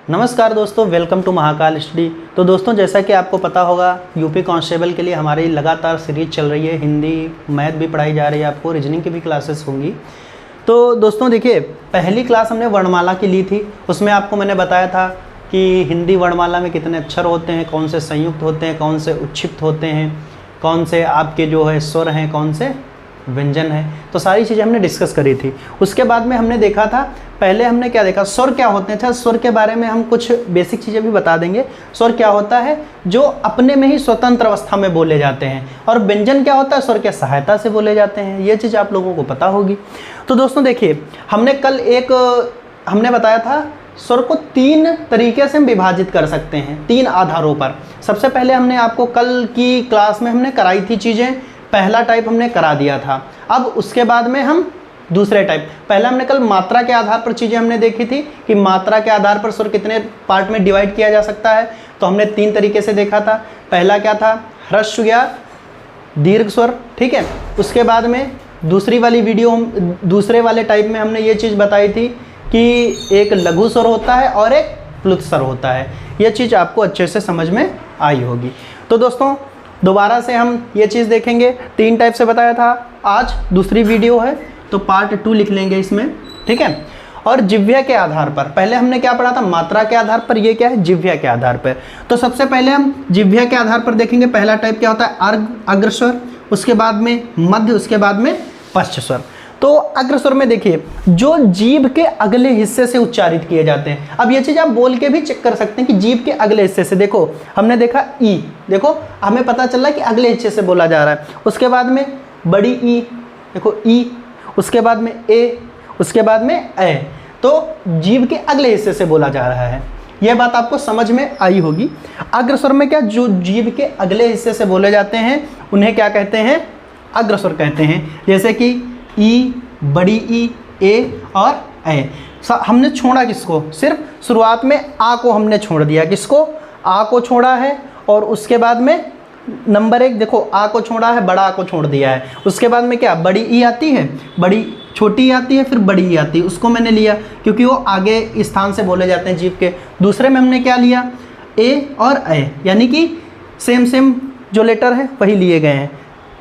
नमस्कार दोस्तों, welcome to Mahakal study. तो दोस्तों, जैसा कि आपको पता होगा, यूपी कांस्टेबल के लिए हमारी लगातार सीरीज चल रही है। हिंदी, मैथ भी पढ़ाई जा रही है, आपको रीजनिंग की भी क्लासेस होंगी। तो दोस्तों देखिए, पहली क्लास हमने वर्णमाला की ली थी। उसमें आपको मैंने बताया था कि हिंदी वर्णमाला में कितने अक्षर होते हैं, कौन से संयुक्त होते हैं, कौन से उच्छिप्त होते हैं, कौन से आपके जो है स्वर हैं, कौन से व्यंजन है। तो सारी चीज़ें हमने डिस्कस करी थी। उसके बाद में हमने देखा था, पहले हमने क्या देखा, स्वर क्या होते हैं। अच्छा, स्वर के बारे में हम कुछ बेसिक चीज़ें भी बता देंगे। स्वर क्या होता है, जो अपने में ही स्वतंत्र अवस्था में बोले जाते हैं। और व्यंजन क्या होता है, स्वर की सहायता से बोले जाते हैं। ये चीज़ आप लोगों को पता होगी। तो दोस्तों देखिए, हमने कल हमने बताया था, स्वर को 3 तरीके से हम विभाजित कर सकते हैं, 3 आधारों पर। सबसे पहले हमने आपको कल की क्लास में हमने कराई थी चीज़ें। पहला टाइप हमने करा दिया था। अब उसके बाद में हम दूसरे टाइप, पहला हमने कल मात्रा के आधार पर चीज़ें हमने देखी थी कि मात्रा के आधार पर स्वर कितने पार्ट में डिवाइड किया जा सकता है। तो हमने 3 तरीके से देखा था। पहला क्या था, ह्रस्व या दीर्घ स्वर, ठीक है। उसके बाद में दूसरी वाली वीडियो, दूसरे वाले टाइप में हमने ये चीज़ बताई थी कि एक लघु स्वर होता है और एक प्लुत स्वर होता है। ये चीज़ आपको अच्छे से समझ में आई होगी। तो दोस्तों दोबारा से हम ये चीज़ देखेंगे। 3 टाइप से बताया था। आज दूसरी वीडियो है, तो पार्ट 2 लिख लेंगे इसमें, ठीक है। और जिह्वा के आधार पर, पहले हमने क्या पढ़ा था, मात्रा के आधार पर। ये क्या है, जिह्वा के आधार पर। तो सबसे पहले हम जिह्वा के आधार पर देखेंगे। पहला टाइप क्या होता है, अग्रस्वर, उसके बाद में मध्य, उसके बाद में पश्च स्वर। तो अग्रस्वर में देखिए, जो जीभ के अगले हिस्से से उच्चारित किए जाते हैं। अब ये चीज़ आप बोल के भी चेक कर सकते हैं कि जीभ के अगले हिस्से से। देखो, हमने देखा ई, देखो हमें पता चल रहा है कि अगले हिस्से से बोला जा रहा है। उसके बाद में बड़ी ई, देखो ई, उसके बाद में ए, उसके बाद में ए। तो जीभ के अगले हिस्से से बोला जा रहा है। यह बात आपको समझ में आई होगी। अग्रस्वर में क्या, जो जीभ के अगले हिस्से से बोले जाते हैं उन्हें क्या कहते हैं, अग्रस्वर कहते हैं। जैसे कि ई, बड़ी ई, ए और ए। हमने छोड़ा किसको, सिर्फ शुरुआत में आ को हमने छोड़ दिया। किसको, आ को छोड़ा है। और उसके बाद में नंबर 1 देखो, आ को छोड़ा है, बड़ा आ को छोड़ दिया है। उसके बाद में क्या, बड़ी ई आती है, बड़ी छोटी आती है, फिर बड़ी ई आती है। उसको मैंने लिया क्योंकि वो आगे स्थान से बोले जाते हैं जीभ के। दूसरे में हमने क्या लिया, ए और ए, यानी कि सेम जो लेटर है वही लिए गए हैं।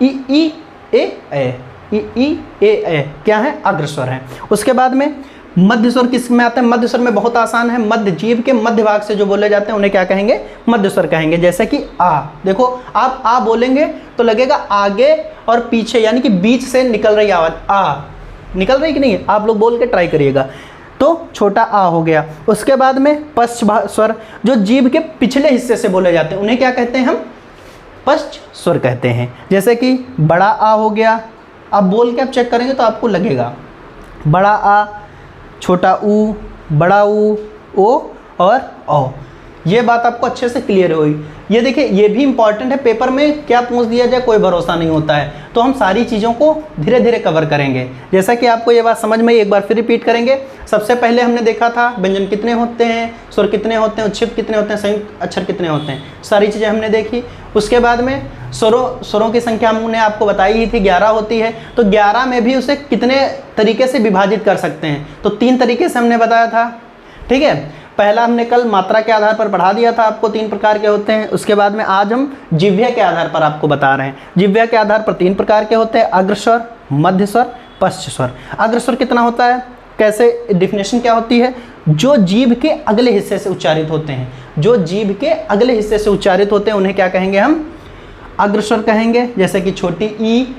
ई ए, ई ए, क्या है, अग्रस्वर है। उसके बाद में मध्य स्वर किस में आता है, मध्य स्वर में बहुत आसान है। मध्य जीभ के मध्य भाग से जो बोले जाते हैं उन्हें क्या कहेंगे, मध्य स्वर कहेंगे। जैसे कि आ, देखो आप आ बोलेंगे तो लगेगा आगे और पीछे, यानी कि बीच से निकल रही आवाज़, आ निकल रही कि नहीं, आप लोग बोल के ट्राई करिएगा। तो छोटा आ हो गया। उसके बाद में पश्च स्वर, जो जीभ के पिछले हिस्से से बोले जाते हैं उन्हें क्या कहते हैं, हम पश्च स्वर कहते हैं। जैसे कि बड़ा आ हो गया। आप बोल के आप चेक करेंगे तो आपको लगेगा बड़ा आ, छोटा ऊ, बड़ा ऊ, ओ और औ। ये बात आपको अच्छे से क्लियर हुई। ये देखिए, ये भी इंपॉर्टेंट है। पेपर में क्या पूछ दिया जाए कोई भरोसा नहीं होता है। तो हम सारी चीज़ों को धीरे धीरे कवर करेंगे। जैसा कि आपको ये बात समझ में, एक बार फिर रिपीट करेंगे। सबसे पहले हमने देखा था व्यंजन कितने होते हैं, स्वर कितने होते हैं, उच्छिप्त कितने होते हैं, संयुक्त अक्षर कितने होते हैं, सारी चीज़ें हमने देखी। उसके बाद में स्वरों की संख्या हमने आपको बताई ही थी, 11 होती है। तो 11 में भी उसे कितने तरीके से विभाजित कर सकते हैं, तो 3 तरीके से हमने बताया था, ठीक है। पहला हमने कल मात्रा के आधार पर पढ़ा दिया था आपको, 3 प्रकार के होते हैं। उसके बाद में आज हम जिह्वा के आधार पर आपको बता रहे हैं। जिह्वा के आधार पर 3 प्रकार के होते हैं, अग्रस्वर, मध्य स्वर, पश्च स्वर। अग्रस्वर कितना होता है, कैसे डिफिनेशन क्या होती है, जो जीभ के अगले हिस्से से उच्चारित होते हैं। जो जीभ के अगले हिस्से से उच्चारित होते हैं उन्हें क्या कहेंगे, हम अग्रस्वर कहेंगे। जैसे कि छोटी ई,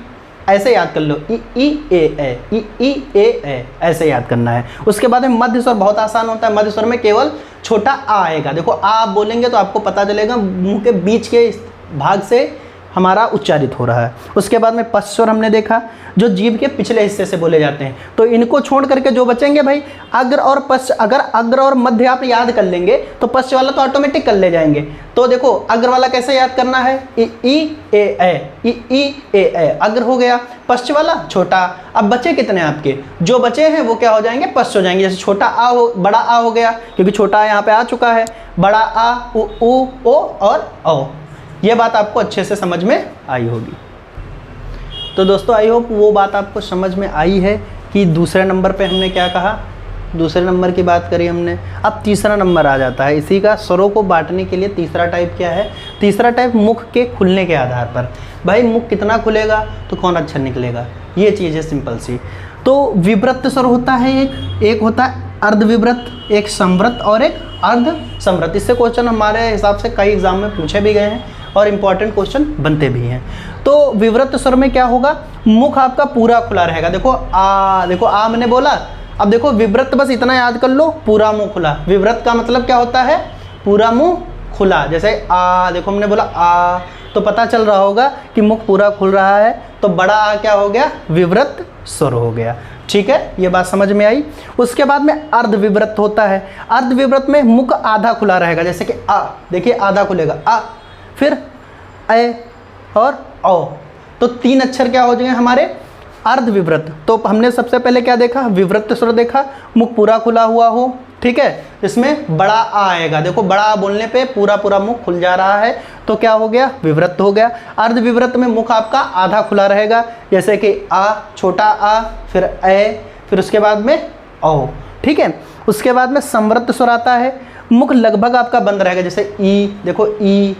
ऐसे याद कर लो, ई ए, ऐसे याद करना है। उसके बाद में मध्य स्वर बहुत आसान होता है। मध्य स्वर में केवल छोटा आ आएगा। देखो आ आप बोलेंगे तो आपको पता चलेगा मुंह के बीच के भाग से हमारा उच्चारित हो रहा है। उसके बाद में पश्च स्वर हमने देखा, जो जीभ के पिछले हिस्से से बोले जाते हैं। तो इनको छोड़ करके जो बचेंगे भाई, अग्र और पश्च। अगर अग्र और मध्य आप याद कर लेंगे तो पश्च वाला तो ऑटोमेटिक कर ले जाएंगे। तो देखो अग्र वाला कैसे याद करना है, ई ए, अग्र हो गया। पश्च वाला छोटा। अब बचे कितने आपके, जो बचे हैं वो क्या हो जाएंगे, पश्च हो जाएंगे। जैसे छोटा आ हो, बड़ा आ हो गया, क्योंकि छोटा आ यहाँ पे आ चुका है। बड़ा आ, उ, ओ और औ। ये बात आपको अच्छे से समझ में आई होगी। तो दोस्तों आई होप वो बात आपको समझ में आई है कि दूसरे नंबर पे हमने क्या कहा, दूसरे नंबर की बात करी हमने। अब तीसरा नंबर आ जाता है इसी का, स्वरों को बांटने के लिए तीसरा टाइप क्या है? तीसरा टाइप मुख के खुलने के आधार पर। भाई मुख कितना खुलेगा तो कौन अक्षर निकलेगा, ये चीज़ है सिंपल सी। तो विवृत स्वर होता है एक होता है अर्धविवृत, एक संवृत और एक अर्ध संवृत। इससे क्वेश्चन हमारे हिसाब से कई एग्जाम में पूछे भी गए हैं और इम्पॉर्टेंट क्वेश्चन बनते भी हैं। तो विवृत स्वर में क्या होगा, मुख आपका पूरा खुला रहेगा। देखो आ मैंने बोला, अब देखो विवृत बस इतना याद कर लो, पूरा मुंह खुला। विवृत का मतलब क्या होता है, पूरा मुंह खुला। जैसे आ, देखो हमने बोला आ, तो पता चल रहा होगा कि मुख पूरा खुल रहा है, तो बड़ा आ क्या हो गया, विवृत स्वर हो गया। ठीक है, ये बात समझ में आई। उसके बाद में अर्धविवृत होता है। अर्धविवृत में मुख आधा खुला रहेगा, जैसे कि आ, देखिए आधा खुलेगा आ, फिर ए और ओ, तो 3 अक्षर क्या हो जाएंगे हमारे अर्धविवृत। तो हमने सबसे पहले क्या देखा, विवृत स्वर देखा, मुख पूरा खुला हुआ हो। ठीक है, इसमें बड़ा आ आएगा। देखो बड़ा आ बोलने पे पूरा पूरा मुख खुल जा रहा है, तो क्या हो गया, विवृत हो गया। अर्धविवृत में मुख आपका आधा खुला रहेगा, जैसे कि आ, छोटा आ, फिर ए, फिर उसके बाद में ओ। ठीक है, उसके बाद में संवृत स्वर आता है, मुख लगभग आपका बंद रहेगा। जैसे ई, देखो ई,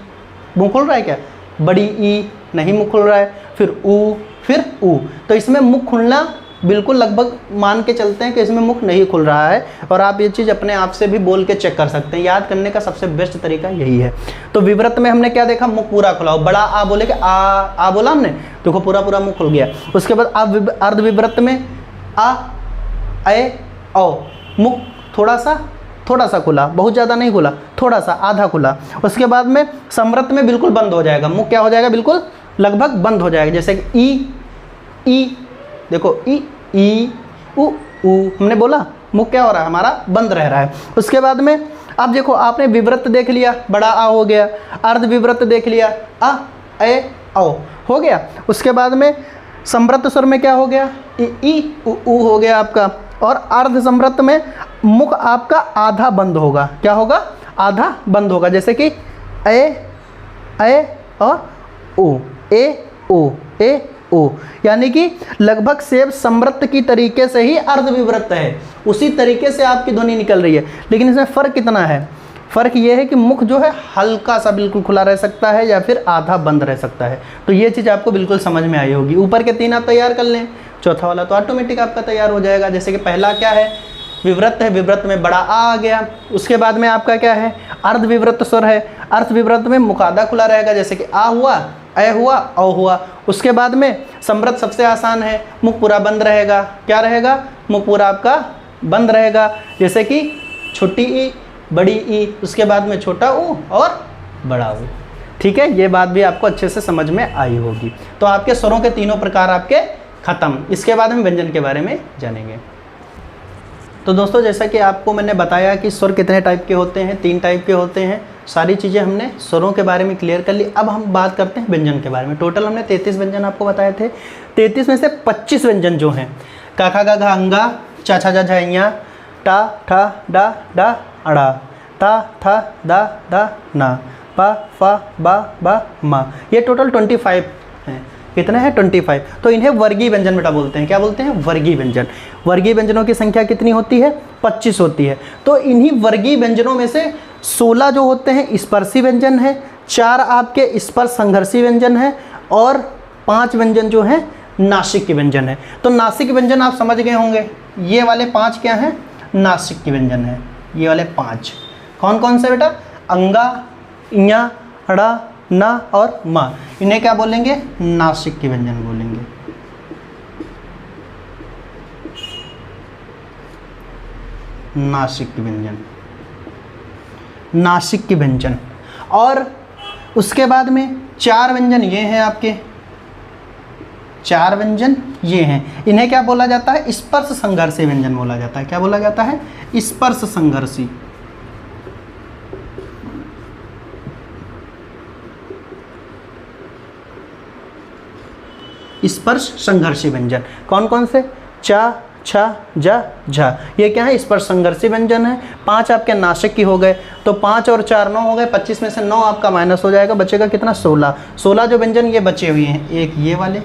मुंह खुल रहा है क्या, बड़ी ई नहीं मुंह खुल रहा है, फिर ऊ, फिर ऊ। तो इसमें मुख खुलना बिल्कुल लगभग मान के चलते हैं कि इसमें मुख नहीं खुल रहा है, और आप ये चीज़ अपने आप से भी बोल के चेक कर सकते हैं। याद करने का सबसे बेस्ट तरीका यही है। तो विवृत में हमने क्या देखा, मुख पूरा खुला हो, बड़ा आ बोले कि आ बोला हमने, देखो पूरा पूरा मुख खुल गया। उसके बाद अब अर्धविवृत में आ, ए, ओ, मुख थोड़ा सा खुला, बहुत ज़्यादा नहीं खुला, थोड़ा सा आधा खुला। उसके बाद में संवृत में बिल्कुल बंद हो जाएगा, मुख क्या हो जाएगा, बिल्कुल लगभग बंद हो जाएगा। जैसे कि ई, देखो ई उ हमने बोला मुख क्या हो रहा है हमारा, बंद रह रहा है। उसके बाद में अब देखो आपने विवृत देख लिया, बड़ा आ हो गया। अर्धविवृत देख लिया, आ, ए, ओ हो गया। उसके बाद में संवृत स्वर में क्या हो गया, ई उ हो गया आपका। और अर्ध संवृत में मुख आपका आधा बंद होगा, क्या होगा, आधा बंद होगा। जैसे कि ए और ओ, ए ओ, यानी कि लगभग सेब संवृत की तरीके से ही अर्धविवृत है, उसी तरीके से आपकी ध्वनि निकल रही है। लेकिन इसमें फ़र्क कितना है, फ़र्क ये है कि मुख जो है हल्का सा बिल्कुल खुला रह सकता है या फिर आधा बंद रह सकता है। तो ये चीज़ आपको बिल्कुल समझ में आई होगी। ऊपर के 3 आप तैयार कर लें, चौथा वाला तो ऑटोमेटिक आपका तैयार हो जाएगा। जैसे कि पहला क्या है, विवृत है, विवृत में बड़ा आ गया। उसके बाद में आपका क्या है, अर्धविवृत स्वर है। अर्धविवृत में मुख आधा खुला रहेगा, जैसे कि आ हुआ, ए हुआ, औ हुआ। उसके बाद में संवृत सबसे आसान है, मुख पूरा बंद रहेगा, क्या रहेगा, मुख पूरा आपका बंद रहेगा। जैसे कि छोटी ई, बड़ी ई, उसके बाद में छोटा ऊ और बड़ा ऊ। ठीक है, ये बात भी आपको अच्छे से समझ में आई होगी। तो आपके स्वरों के 3 प्रकार आपके खत्म। इसके बाद हम व्यंजन के बारे में जानेंगे। तो दोस्तों जैसा कि आपको मैंने बताया कि स्वर कितने टाइप के होते हैं, 3 टाइप के होते हैं। सारी चीज़ें हमने स्वरों के बारे में क्लियर कर ली। अब हम बात करते हैं व्यंजन के बारे में। टोटल हमने 33 व्यंजन आपको बताए थे। 33 में से 25 व्यंजन जो हैं, का खा गा घा अंगा, चा छा जा झैया, टा ठा डा डा अड़ा, ता था दा दा ना, पा फा बा मा, ये टोटल 25 हैं। कितने हैं, 25। तो इन्हें वर्गीय व्यंजन बेटा बोलते हैं। क्या बोलते हैं, वर्गीय व्यंजन। वर्गीय व्यंजनों की संख्या कितनी होती है, 25 होती है। तो इन्हीं वर्गीय व्यंजनों में से 16 जो होते हैं स्पर्शी व्यंजन है, 4 आपके स्पर्श संघर्षी व्यंजन है, और 5 व्यंजन जो हैं नासिक के व्यंजन है। तो नासिक व्यंजन आप समझ गए होंगे, ये वाले 5 क्या हैं, नासिक के व्यंजन है। ये वाले 5 कौन कौन से बेटा, अंगा, इया, अड़ा, ना और मा, इन्हें क्या बोलेंगे, नासिक के व्यंजन बोलेंगे। नासिक के व्यंजन, नासिक के व्यंजन। और उसके बाद में 4 व्यंजन ये हैं आपके, 4 व्यंजन ये हैं। इन्हें क्या बोला जाता है, स्पर्श संघर्षी व्यंजन बोला जाता है। क्या बोला जाता है, स्पर्श संघर्षी। स्पर्श संघर्षी व्यंजन कौन कौन से, चा छा जा झा, ये क्या है, स्पर्श संघर्षी व्यंजन है। 5 आपके नासिक की हो गए, तो 5 और 4 9 हो गए। 25 में से 9 आपका माइनस हो जाएगा, बचेगा कितना, 16। 16 जो व्यंजन ये बचे हुए हैं, एक ये वाले,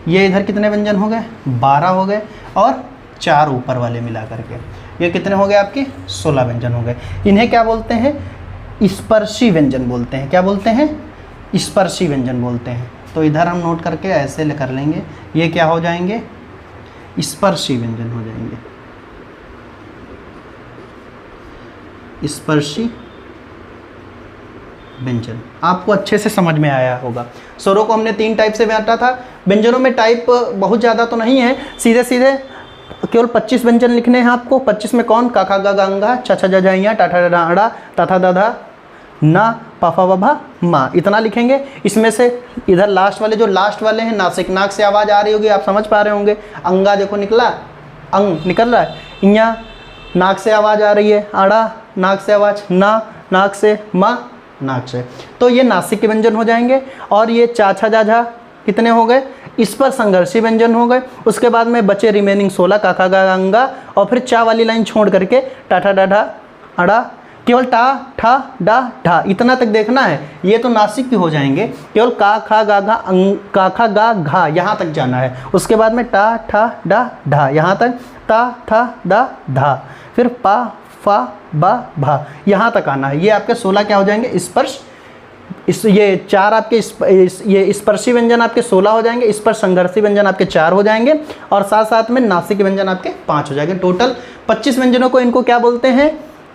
ये इधर कितने व्यंजन हो गए, 12 हो गए, और 4 ऊपर वाले मिला करके। ये कितने हो गए आपके? 16 व्यंजन हो गए। इन्हें क्या बोलते हैं? स्पर्शी व्यंजन बोलते हैं। क्या बोलते हैं? स्पर्शी व्यंजन बोलते हैं। तो इधर हम नोट करके ऐसे कर लेंगे, ये क्या हो जाएंगे? स्पर्शी व्यंजन हो जाएंगे। स्पर्शी व्यंजन आपको अच्छे से समझ में आया होगा। स्वरों को हमने 3 टाइप से बांटा था। व्यंजनों में टाइप बहुत ज़्यादा तो नहीं है, सीधे सीधे केवल 25 व्यंजन लिखने हैं आपको। 25 में कौन? का खा गा गंगा, चा छा जा जाइया, टा ठा डा अड़ा, ता था दा धा, ना पा फा बा भा मा, इतना लिखेंगे। इसमें से इधर लास्ट वाले, जो लास्ट वाले हैं, नासिक, नाक से आवाज़ आ रही होगी, आप समझ पा रहे होंगे। अंगा देखो निकला, अंग निकल रहा है। इया नाक से आवाज़ आ रही है, आड़ा नाक से आवाज़, ना नाक से, मा नाक से। तो ये नासिक के व्यंजन हो जाएंगे। और ये चा छा जा झा कितने हो गए? इस पर संघर्षी व्यंजन हो गए। उसके बाद में बचे रिमेनिंग 16 का खा गा गंगा, और फिर चा वाली लाइन छोड़ करके टा ठा डा ढा अड़ा, केवल टा ठा डा ढा इतना तक देखना है। ये तो नासिक के हो जाएंगे। केवल का खा गा घा, का खा गा घा यहाँ तक जाना है। उसके बाद में टा ठा डा ढा यहाँ तक, ता था दा धा, फिर पा फा बा भा यहाँ तक आना है। ये आपके 16 क्या हो जाएंगे? स्पर्श। ये 4 आपके ये स्पर्शी व्यंजन आपके 16 हो जाएंगे। स्पर्श संघर्षी व्यंजन आपके 4 हो जाएंगे, और साथ साथ में नासिक व्यंजन आपके 5 हो जाएंगे। टोटल 25 व्यंजनों को इनको क्या बोलते हैं?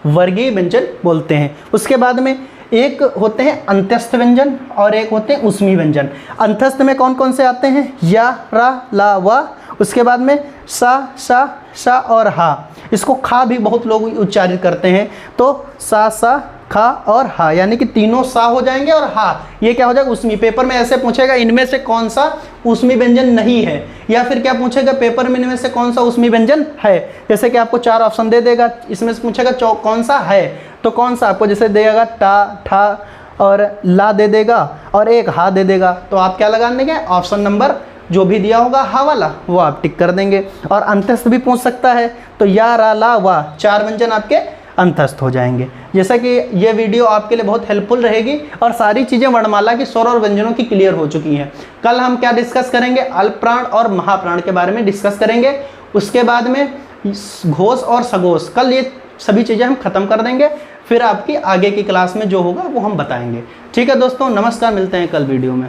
वर्गीय व्यंजन बोलते हैं। उसके बाद में एक होते हैं अंत्यस्थ व्यंजन और एक होते हैं ऊष्मी व्यंजन। अंत्यस्थ में कौन कौन से आते हैं? या, रा, ला, वा। उसके बाद में सा और हा। इसको खा भी बहुत लोग उच्चारित करते हैं, तो सा खा और हा, यानी कि तीनों सा हो जाएंगे और हा ये क्या हो जाएगा? ऊष्मी। पेपर में ऐसे पूछेगा इनमें से कौन सा ऊष्मी व्यंजन नहीं है, या फिर क्या पूछेगा पेपर में इनमें से कौन सा ऊष्मी व्यंजन है। जैसे कि आपको 4 ऑप्शन दे देगा, इसमें से पूछेगा कौन सा है, तो कौन सा आपको जैसे देगा टा ठा और ला दे देगा और एक हा दे देगा। तो आप क्या लगा देंगे? ऑप्शन नंबर जो भी दिया होगा हा वाला वो आप टिक कर देंगे। और अंतस्थ भी पूछ सकता है, तो या, रा, ला, वा 4 व्यंजन आपके अंतस्थ हो जाएंगे। जैसा कि ये वीडियो आपके लिए बहुत हेल्पफुल रहेगी और सारी चीज़ें वर्णमाला की स्वर और व्यंजनों की क्लियर हो चुकी हैं। कल हम क्या डिस्कस करेंगे? अल्प प्राण और महाप्राण के बारे में डिस्कस करेंगे। उसके बाद में घोष और सघोष, कल ये सभी चीज़ें हम खत्म कर देंगे। फिर आपकी आगे की क्लास में जो होगा वो हम बताएंगे। ठीक है दोस्तों, नमस्कार, मिलते हैं कल वीडियो में।